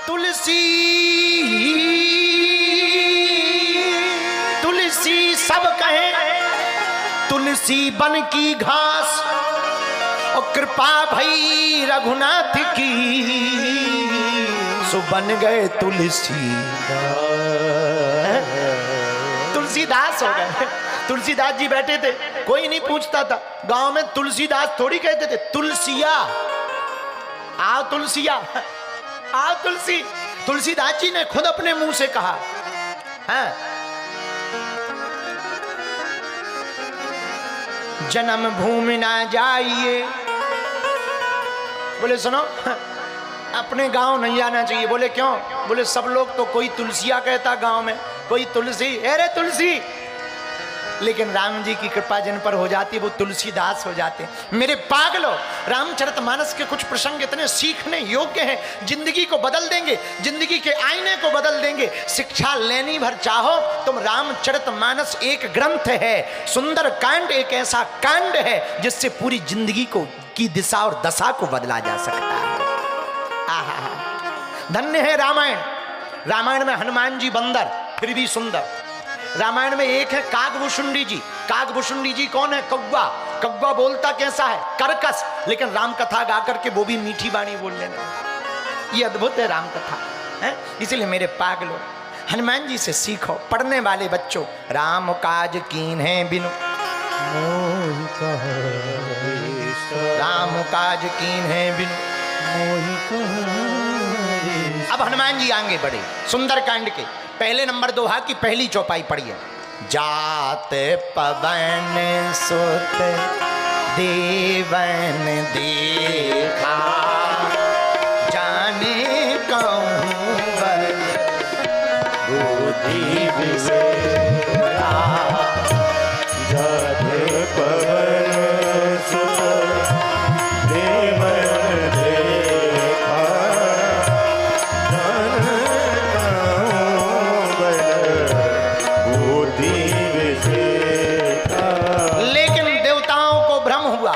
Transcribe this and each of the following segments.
तुलसी तुलसी सब कहें, तुलसी बन की घास, और कृपा भई रघुनाथ की, सो बन गए तुलसीदास हो गए। तुलसीदास जी बैठे थे, कोई नहीं पूछता था। गांव में तुलसीदास थोड़ी कहते थे, तुलसिया आओ, तुलसिया आओ तुलसी। तुलसीदास जी ने खुद अपने मुंह से कहा है, जन्म भूमि ना जाइए। बोले सुनो, अपने गांव नहीं जाना चाहिए। बोले क्यों? बोले सब लोग तो कोई तुलसिया कहता गांव में, कोई तुलसी, अरे तुलसी। लेकिन राम जी की कृपा जिन पर हो जाती वो तुलसीदास हो जाते। मेरे पागलों, रामचरितमानस के कुछ प्रसंग इतने सीखने योग्य हैं, जिंदगी को बदल देंगे, जिंदगी के आईने को बदल देंगे। शिक्षा लेनी भर चाहो तुम, रामचरितमानस एक ग्रंथ है, सुंदर कांड एक ऐसा कांड है जिससे पूरी जिंदगी को की दिशा और दशा को बदला जा सकता है। आहा, धन्य है रामायण। रामायण में हनुमान जी बंदर फिर भी सुंदर। रामायण में एक है कागभूषुंडी जी। कागभूषुंडी जी कौन है? कौवा। कौवा बोलता कैसा है? कर्कश, लेकिन राम कथा गा करके वो भी मीठी बाणी बोलने लगे। ये अद्भुत है राम कथा है। इसलिए मेरे पागलों, हनुमान जी से सीखो। पढ़ने वाले बच्चों, राम काज कीन है बिनु, राम काज कीन है बिनु। अब हनुमान जी आगे बढ़े सुंदर कांड के पहले नंबर दोहा की पहली चौपाई पढ़िए। जात पवन सुत देवन देखा, जाने कहूँ बल बुद्धि विसेरा। जात पवन सुत देवन देखा, लेकिन देवताओं को भ्रम हुआ।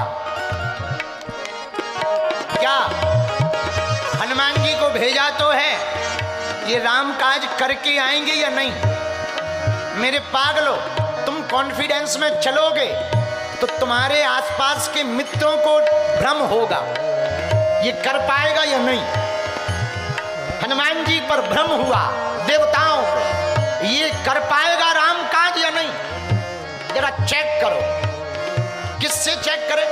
क्या? हनुमान जी को भेजा तो है, ये राम काज करके आएंगे या नहीं? मेरे पागलों, तुम कॉन्फिडेंस में चलोगे तो तुम्हारे आसपास के मित्रों को भ्रम होगा, ये कर पाएगा या नहीं। हनुमान जी पर भ्रम हुआ देवताओं को, ये कर पाएगा राम काज या नहीं। जरा चेक करो। किससे चेक करें?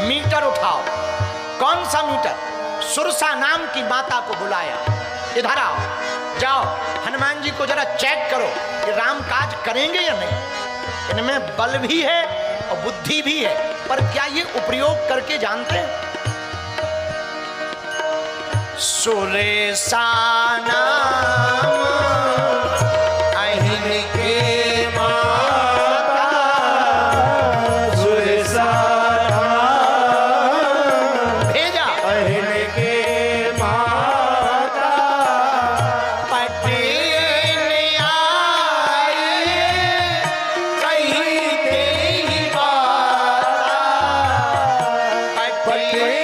मीटर उठाओ। कौन सा मीटर? सुरसा नाम की माता को बुलाया, इधर आओ, जाओ हनुमान जी को जरा चेक करो कि राम काज करेंगे या नहीं। इनमें बल भी है और बुद्धि भी है, पर क्या ये उपयोग करके जानते हैं? सुरेशा नाम अहिन के माता, सुरेशा भेजा अहिन के माता, पटेल आए कहीं तेरी बात। पटेल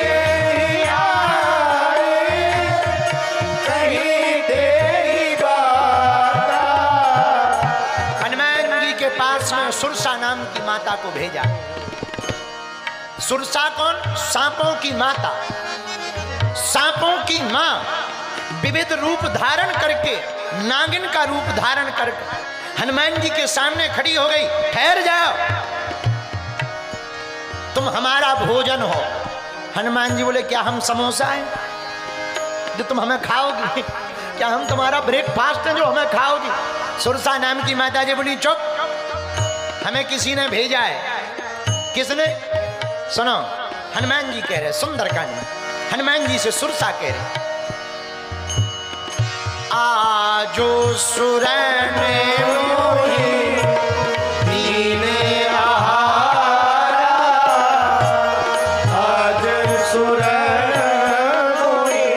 सुरसा नाम की माता को भेजा। सुरसा कौन? सांपों की माता, सांपों की मां, विविध रूप धारण करके, नागिन का रूप धारण करके हनुमान जी के सामने खड़ी हो गई। ठहर जाओ, तुम हमारा भोजन हो। हनुमान जी बोले, क्या हम समोसा हैं जो तुम हमें खाओगी? क्या हम तुम्हारा ब्रेकफास्ट है जो हमें खाओगी? सुरसा नाम की माता जी बोली, चुप, हमें किसी ने भेजा है। किसने? सुनो, हनुमान जी कह रहे, सुंदरकांड हनुमान जी से सुरसा कह रहे, आजो सुरने मोहि दीने आहारा, आज सुरन मोहि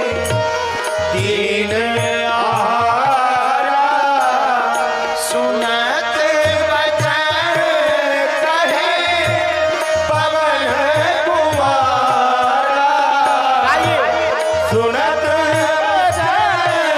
दीन आहारा, सुनत बचन कहे पवन कुमारा। आइए सुनत बचन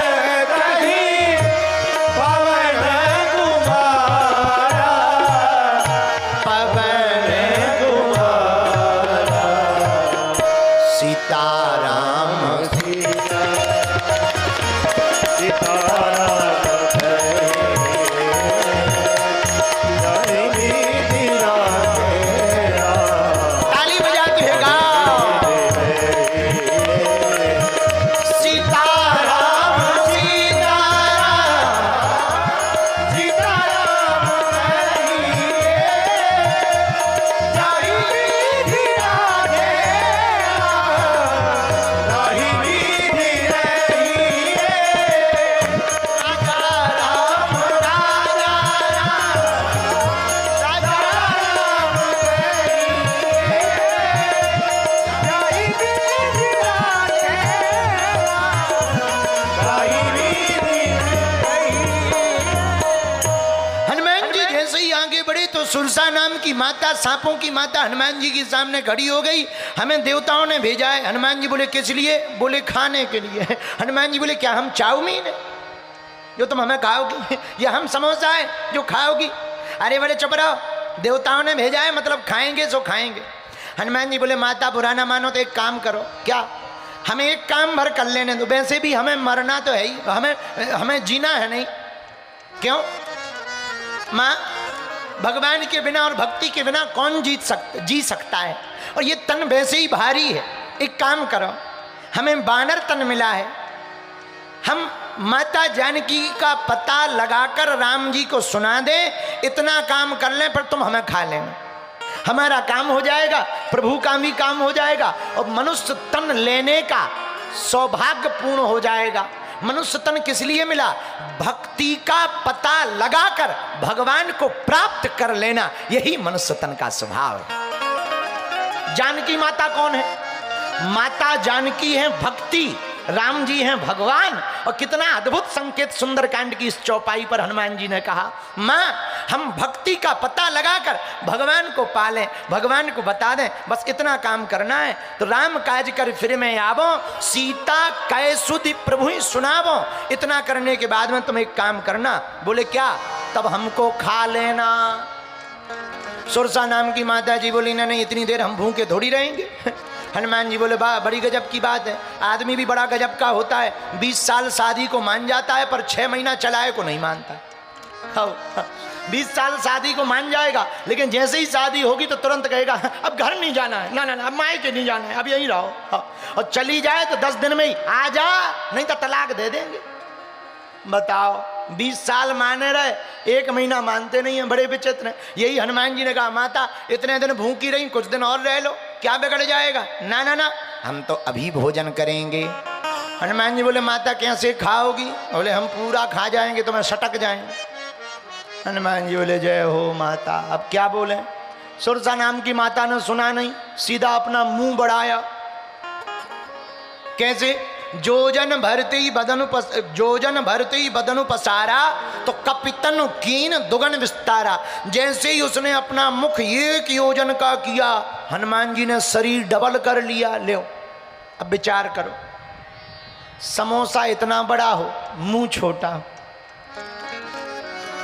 सुरसा नाम की माता, सांपों की माता हनुमान जी के सामने खड़ी हो गई। हमें देवताओं ने भेजा है। हनुमान जी बोले किस लिए? बोले खाने के लिए। हनुमान जी बोले क्या हम चाउमीन है जो तुम हमें खाओगी? या हम समोसा है जो खाओगी? अरे बोले चुप रहो, देवताओं ने भेजा है, मतलब खाएंगे सो खाएंगे। हनुमान जी बोले माता बुरा ना मानो तो एक काम करो। क्या? हमें एक काम भर कर लेने दो, वैसे भी हमें मरना तो है ही, हमें जीना है नहीं। क्यों माँ? भगवान के बिना और भक्ति के बिना कौन जी सकता है? और ये तन वैसे ही भारी है। एक काम करो, हमें बानर तन मिला है, हम माता जानकी का पता लगाकर राम जी को सुना दे, इतना काम कर लें, पर तुम हमें खा लेना, हमारा काम हो जाएगा, प्रभु का भी काम हो जाएगा और मनुष्य तन लेने का सौभाग्य पूर्ण हो जाएगा। मनुष्य तन किस लिए मिला? भक्ति का पता लगाकर भगवान को प्राप्त कर लेना, यही मनुष्य तन का स्वभाव है। जानकी माता कौन है? माता जानकी है भक्ति, राम जी हैं भगवान। और कितना अद्भुत संकेत सुंदरकांड की इस चौपाई पर हनुमान जी ने कहा, माँ हम भक्ति का पता लगाकर भगवान को पालें, भगवान को बता दें, बस इतना काम करना है। तो राम काज कर फिर मैं आवो, सीता कै सुधि प्रभु ही सुनावो। इतना करने के बाद में तुम एक काम करना। बोले क्या? तब हमको खा लेना। सुरसा नाम की माता जी बोली नहीं, इतनी देर हम भूखे थोड़ी रहेंगे। हनुमान जी बोले वाह, बड़ी गजब की बात है। आदमी भी बड़ा गजब का होता है, 20 साल शादी को मान जाता है पर 6 महीना चलाए को नहीं मानता। 20 साल शादी को मान जाएगा, लेकिन जैसे ही शादी होगी तो तुरंत कहेगा अब घर नहीं जाना है, ना अब मायके नहीं जाना है, अब यहीं रहो। और चली जाए तो 10 दिन में ही आ जा, नहीं तो तलाक दे देंगे। बताओ, 20 साल माने रहे, 1 महीना मानते नहीं है, बड़े विचित्र। यही हनुमान जी ने कहा माता इतने दिन भूखी रही, कुछ दिन और रह लो, क्या बिगड़ जाएगा? ना ना ना, हम तो अभी भोजन करेंगे। हनुमान जी बोले माता कैसे खाओगी? बोले हम पूरा खा जाएंगे, तुम्हें सटक जाएंगे। हनुमान जी बोले जय हो माता। अब क्या बोले? सुरसा नाम की माता ने सुना नहीं, सीधा अपना मुंह बढ़ाया। कैसे? जोजन भरती बदनु पसारा तो कपितन कीन दुगन विस्तारा। जैसे ही उसने अपना मुख 1 योजन का किया, हनुमान जी ने शरीर डबल कर लिया। ले अब विचार करो, समोसा इतना बड़ा हो, मुंह छोटा हो,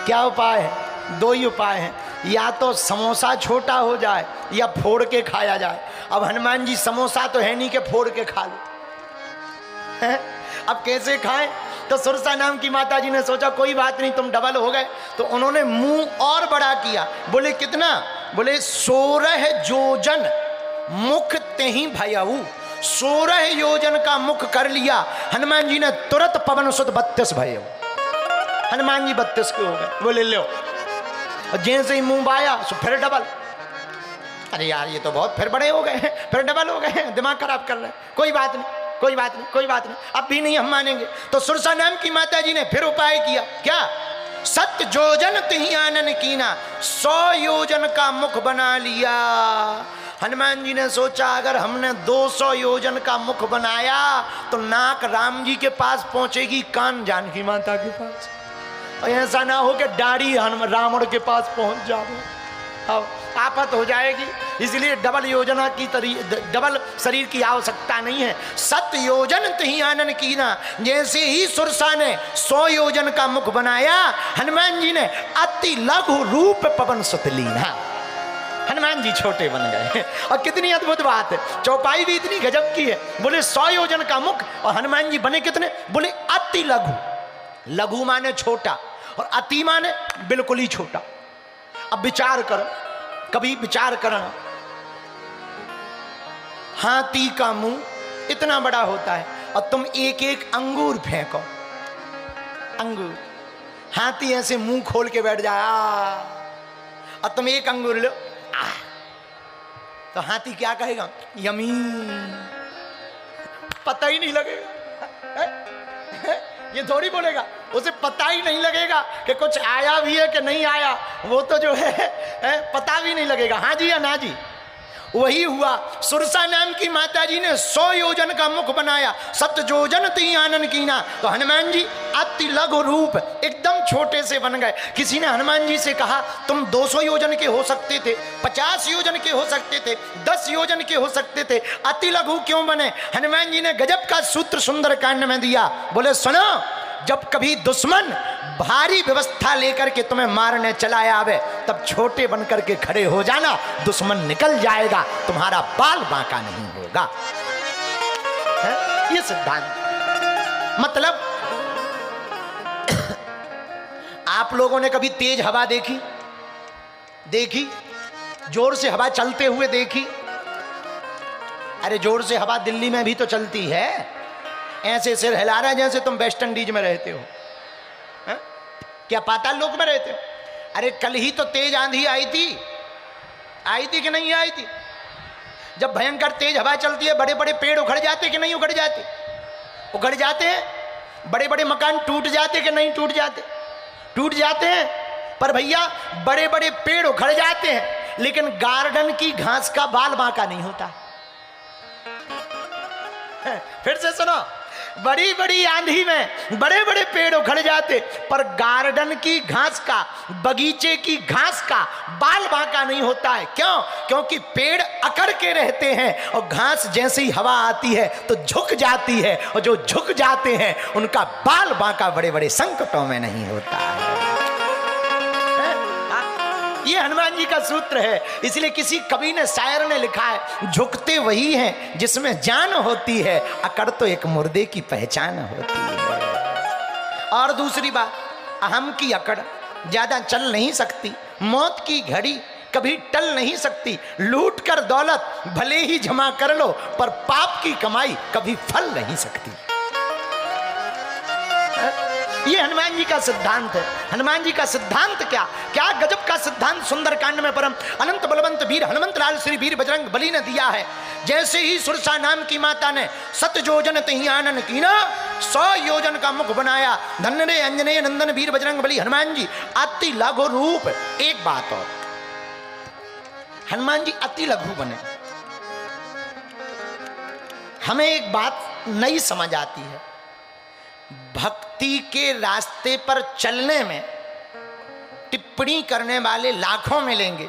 क्या उपाय है? 2 ही उपाय है, या तो समोसा छोटा हो जाए या फोड़ के खाया जाए। अब हनुमान जी समोसा तो है नहीं कि फोड़ के खा लो, अब कैसे खाएं? तो सुरसा नाम की माता जी ने सोचा कोई बात नहीं, तुम डबल हो गए, तो उन्होंने मुंह और बड़ा किया। बोले कितना? बोले 16 योजन मुख तेहि भयऊ। 16 योजन का मुख कर लिया। हनुमान जी ने तुरंत पवन सुत 32 भयऊ। हनुमान जी 32 के हो गए। बोले लो, जैसे ही मुंह बाया तो फिर डबल। अरे यार ये तो बहुत फिर बड़े हो गए हैं, फिर डबल हो गए हैं, दिमाग खराब कर रहे हैं। कोई बात नहीं, कोई बात नहीं, कोई बात नहीं, अब भी नहीं हम मानेंगे। तो सुरसा नाम की माता जी ने फिर उपाय किया। क्या? 7 योजन तिहि आनन कीना, 100 योजन का मुख बना लिया। हनुमान जी ने सोचा अगर हमने 200 योजन का मुख बनाया तो नाक राम जी के पास पहुंचेगी, कान जानकी माता के पास, और ऐसा ना हो कि दाढ़ी रावण के पास पहुंच जाए, अब आफत हो जाएगी। इसलिए डबल योजना की डबल शरीर की आवश्यकता नहीं है। 7 योजन तिहि आनन कीना। जैसे ही सुरसा ने 100 योजन का मुख बनाया, हनुमान जी ने अति लघु रूप पवन सुत लीना। हनुमान जी छोटे बन गए। और कितनी अद्भुत बात है, चौपाई भी इतनी गजब की है। बोले 100 योजन का मुख और हनुमान जी बने कितने? बोले अति लघु। लघु माने छोटा और अति माने बिल्कुल ही छोटा। अब विचार करो, कभी विचार करना, हाथी का मुंह इतना बड़ा होता है और तुम एक एक अंगूर फेंको, अंगूर, हाथी ऐसे मुंह खोल के बैठ जाए, और तुम एक अंगूर लो, तो हाथी क्या कहेगा? यमी, पता ही नहीं लगेगा। ये थोड़ी बोलेगा, उसे पता ही नहीं लगेगा कि कुछ आया भी है कि नहीं आया, वो तो जो है पता भी नहीं लगेगा, हाँ जी या ना जी। वही हुआ। सुरसा नाम की माता जी ने 100 योजन का मुख बनाया, 7 योजन ती आनन कीना। तो हनुमान जी अति लघु रूप एकदम छोटे से बन गए। किसी ने हनुमान जी से कहा तुम 200 योजन के हो सकते थे, 50 योजन के हो सकते थे, 10 योजन के हो सकते थे, अति लघु क्यों बने? हनुमान जी ने गजब का सूत्र सुंदर कांड में दिया। बोले सुनो, जब कभी दुश्मन भारी व्यवस्था लेकर के तुम्हें मारने चला आवे, तब छोटे बनकर के खड़े हो जाना, दुश्मन निकल जाएगा, तुम्हारा बाल बांका नहीं होगा। है? ये सिद्धांत। मतलब आप लोगों ने कभी तेज हवा देखी? देखी? जोर से हवा चलते हुए देखी? अरे जोर से हवा दिल्ली में भी तो चलती है, ऐसे सिर हिला रहा है जैसे तुम वेस्ट इंडीज में रहते हो। है? क्या पाताल लोक में रहते हो? अरे कल ही तो तेज आंधी आई थी कि नहीं आई थी? जब भयंकर तेज हवा चलती है, बड़े बड़े पेड़ उखड़ जाते कि नहीं उखड़ जाते? उखड़ जाते हैं। बड़े बड़े मकान टूट जाते कि नहीं टूट जाते? टूट जाते हैं। पर भैया बड़े बड़े पेड़ उखड़ जाते हैं, लेकिन गार्डन की घास का बाल बांका नहीं होता। फिर से सुनो, बड़ी बड़ी आंधी में बड़े बड़े पेड़ उखड़ जाते, पर गार्डन की घास का, बगीचे की घास का बाल बांका नहीं होता है। क्यों? क्योंकि पेड़ अकड़ के रहते हैं और घास जैसे ही हवा आती है तो झुक जाती है, और जो झुक जाते हैं उनका बाल बांका बड़े बड़े संकटों में नहीं होता है। ये हनुमान जी का सूत्र है। इसलिए किसी कवि ने, शायर ने लिखा है, झुकते वही हैं जिसमें जान होती है, अकड़ तो एक मुर्दे की पहचान होती है। और दूसरी बात, अहम की अकड़ ज्यादा चल नहीं सकती। मौत की घड़ी कभी टल नहीं सकती। लूट कर दौलत भले ही जमा कर लो, पर पाप की कमाई कभी फल नहीं सकती। ये हनुमान जी का सिद्धांत है। हनुमान जी का सिद्धांत क्या क्या गजब का सिद्धांत सुंदरकांड में परम अनंत बलवंत वीर हनुमंत लाल श्री वीर बजरंग बली ने दिया है। जैसे ही सुरसा नाम की माता ने 7 योजन तही आनन कीना, 100 योजन का मुख बनाया। धन्य रे अंजनेय नंदन वीर बजरंग बली हनुमान जी अति लघु रूप। एक बात और, हनुमान जी अति लघु बने, हमें एक बात नई समझ आती है। भक्ति के रास्ते पर चलने में टिप्पणी करने वाले लाखों मिलेंगे,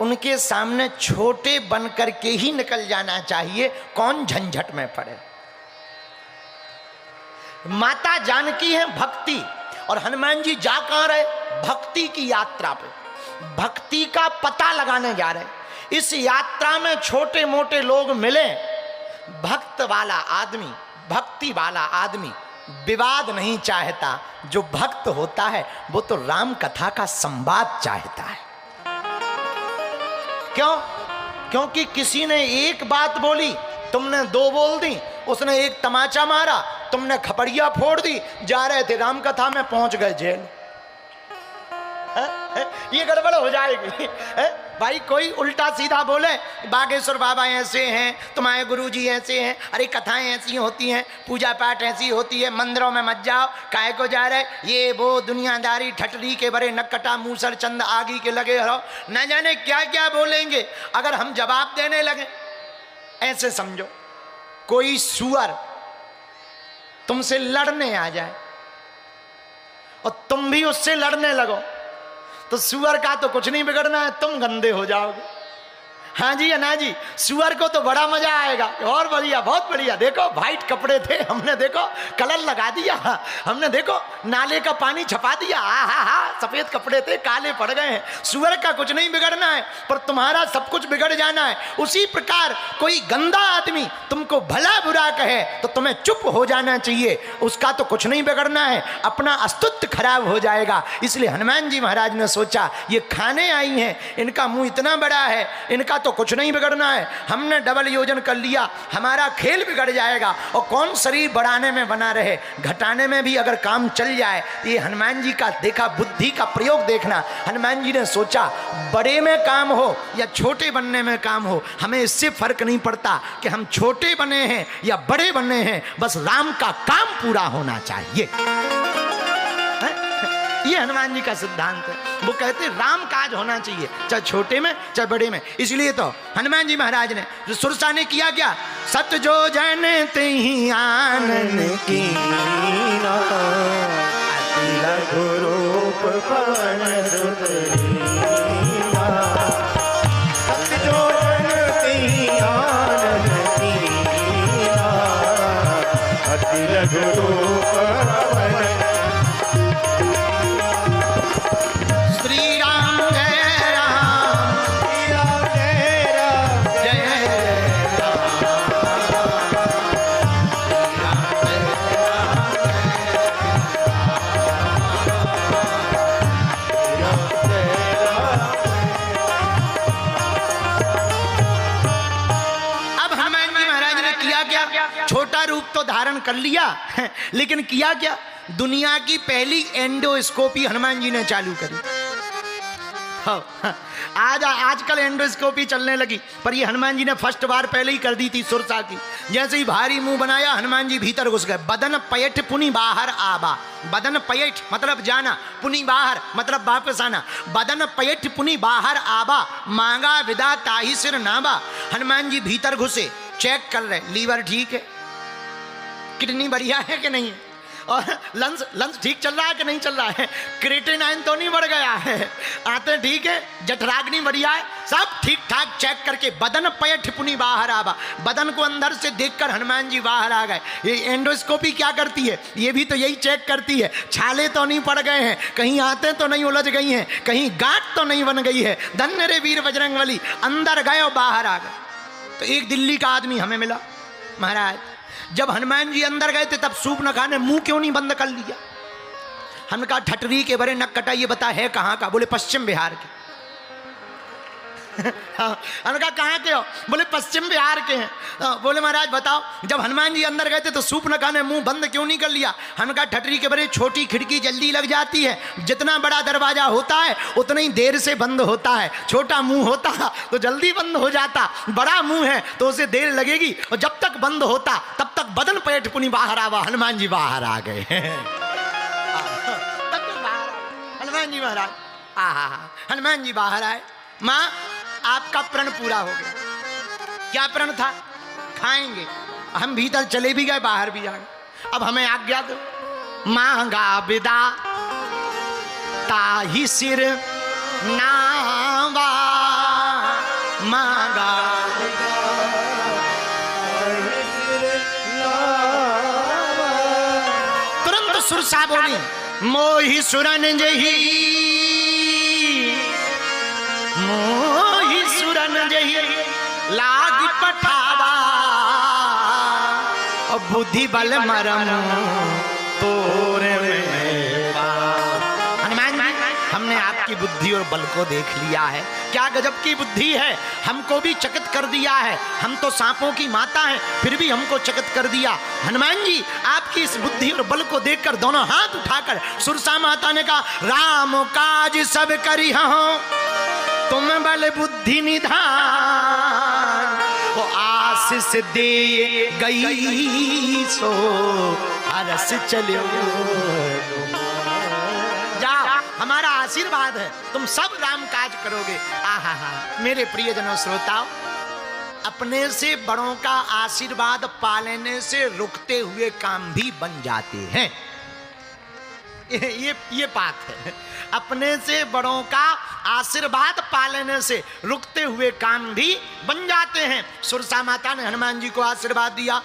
उनके सामने छोटे बन करके ही निकल जाना चाहिए, कौन झंझट में पड़े। माता जानकी है भक्ति, और हनुमान जी जा कहां रहे? भक्ति की यात्रा पे, भक्ति का पता लगाने जा रहे। इस यात्रा में छोटे मोटे लोग मिले, भक्त वाला आदमी, भक्ति वाला आदमी विवाद नहीं चाहता। जो भक्त होता है वो तो राम कथा का संवाद चाहता है। क्यों? क्योंकि किसी ने एक बात बोली, तुमने 2 बोल दी, उसने एक तमाचा मारा, तुमने खपड़िया फोड़ दी, जा रहे थे राम कथा में, पहुंच गए जेल। ये गड़बड़ हो जाएगी। भाई कोई उल्टा सीधा बोले, बागेश्वर बाबा ऐसे हैं, तुम्हारे गुरुजी ऐसे हैं, अरे कथाएं ऐसी होती हैं, पूजा पाठ ऐसी होती है, मंदिरों में मत जाओ, काहे को जा रहे, ये वो दुनियादारी ठटरी के बड़े नक्कटा मूसर चंद आगी के लगे रहो, न जाने क्या क्या बोलेंगे। अगर हम जवाब देने लगे, ऐसे समझो कोई सुअर तुमसे लड़ने आ जाए और तुम भी उससे लड़ने लगो, तो सुअर का तो कुछ नहीं बिगड़ना है, तुम गंदे हो जाओगे। हाँ जी या ना जी? सुअर को तो बड़ा मजा आएगा। और बढ़िया, बहुत बढ़िया। देखो वाइट कपड़े थे, हमने देखो कलर लगा दिया, हमने देखो नाले का पानी छपा दिया, हा सफेद कपड़े थे काले पड़ गए हैं। सुअर का कुछ नहीं बिगड़ना है, पर तुम्हारा सब कुछ बिगड़ जाना है। उसी प्रकार कोई गंदा आदमी तुमको भला बुरा कहे तो तुम्हें चुप हो जाना चाहिए, उसका तो कुछ नहीं बिगड़ना है, अपना अस्तित्व खराब हो जाएगा। इसलिए हनुमान जी महाराज ने सोचा ये खाने आई हैं, इनका मुंह इतना बड़ा है, इनका तो कुछ नहीं बिगड़ना है, हमने डबल योजन कर लिया, हमारा खेल बिगड़ जाएगा। और कौन शरीर बढ़ाने में बना रहे, घटाने में भी अगर काम चल जाए। ये हनुमान जी का देखा बुद्धि का प्रयोग देखना। हनुमान जी ने सोचा बड़े में काम हो या छोटे बनने में काम हो, हमें इससे फर्क नहीं पड़ता कि हम छोटे बने हैं या बड़े बने हैं, बस राम का काम पूरा होना चाहिए। ये हनुमान जी का सिद्धांत है। वो कहते राम काज होना चाहिए, चाहे छोटे में चाहे बड़े में। इसलिए तो हनुमान जी महाराज ने, जो सुरसा ने किया क्या, सत जो जन तेहि आनन कीना, अति लघु रूप पवन सुत लीना। सत जो जन तेहि आनन कीना, अति लघु रूप पवन। श्री राम जय राम, श्री राम जय राम, जय अब हनुमान जी महाराज ने किया क्या, छोटा रूप तो धारण कर लिया, लेकिन किया क्या, दुनिया की पहली एंडोस्कोपी हनुमान जी ने चालू करी। आजकल एंडोस्कोपी चलने लगी, पर ये हनुमान जी ने फर्स्ट बार पहले ही कर दी थी सुरसा की। जैसे ही भारी मुंह बनाया, हनुमान जी भीतर घुस गए। बदन पयठ पुनि बाहर आबा, बदन पयठ मतलब जाना, पुनि बाहर मतलब वापस आना। बदन पयठ पुनि बाहर आबा, मांगा विदा ताही सिर नाबा। हनुमान जी भीतर घुसे, चेक कर रहे, लीवर ठीक है, किडनी बढ़िया है कि नहीं, और लंस ठीक चल रहा है कि नहीं चल रहा है, क्रिएटिनिन तो नहीं बढ़ गया है, आते ठीक है, जठराग्नि बढ़िया है, सब ठीक ठाक चेक करके बदन पयठ पुनि बाहर आवा। बदन को अंदर से देखकर हनुमान जी बाहर आ गए। ये एंडोस्कोपी क्या करती है, ये भी तो यही चेक करती है, छाले तो नहीं पड़ गए हैं, कहीं आते तो नहीं उलझ गई हैं, कहीं गांठ तो नहीं बन गई है। धन्य रे वीर बजरंगबली, अंदर गए और बाहर आ गए। तो एक दिल्ली का आदमी हमें मिला, महाराज जब हनुमान जी अंदर गए थे तब सूप न खाने, मुंह क्यों नहीं बंद कर लिया। हमने कहा ठटरी के बरे नक कटा, ये बता है कहाँ का, बोले पश्चिम बिहार के। हमने कहा कहाँ के हो, बोले पश्चिम बिहार के हैं। बोले महाराज बताओ, जब हनुमान जी अंदर गए थे तो सूप न खाने, मुंह बंद क्यों नहीं कर लिया। हमने कहा ठटरी के बरे छोटी खिड़की जल्दी लग जाती है, जितना बड़ा दरवाजा होता है उतना ही देर से बंद होता है। छोटा मुंह होता तो जल्दी बंद हो जाता, बड़ा मुंह है तो उसे देर लगेगी, और जब तक बंद होता तब तक बदन पयठ पुनि बाहर आवा। हनुमान जी बाहर आ गए, तब तक बाहर हनुमान जी महाराज, हनुमान जी बाहर आए। माँ आपका प्रण पूरा हो गया। क्या प्रण था, खाएंगे। हम भीतर चले भी गए, बाहर भी आ गए। अब हमें आज्ञा दो। मांगा विदा ताही सिर नावा, मांगा तुरंत सुरसा बोली, मोहि सुरन जही, मोहि सुरन जही लागी पठावा, और बुद्धि बल मरम तोरे में। हनुमान जी, हमने आपकी बुद्धि और बल को देख लिया है, क्या गजब की बुद्धि है, हमको भी चकित कर दिया है। हम तो सांपों की माता हैं, फिर भी हमको चकित कर दिया। हनुमान जी आपकी इस बुद्धि और बल को देखकर दोनों हाथ उठाकर सुरसा माता ने कहा, राम काज सब करी हो, तुम बल बुद्धि निधान, वो आशीष दे गई सो हरस चलो। जाओ, हमारा आशीर्वाद है, तुम सब राम काज करोगे। आहा, मेरे प्रियजनों श्रोताओ, अपने से बड़ों का आशीर्वाद पालने से रुकते हुए काम भी बन जाते हैं। ये बात है, अपने से बड़ों का आशीर्वाद पालने से रुकते हुए काम भी बन जाते हैं। सुरसा माता ने हनुमान जी को आशीर्वाद दिया।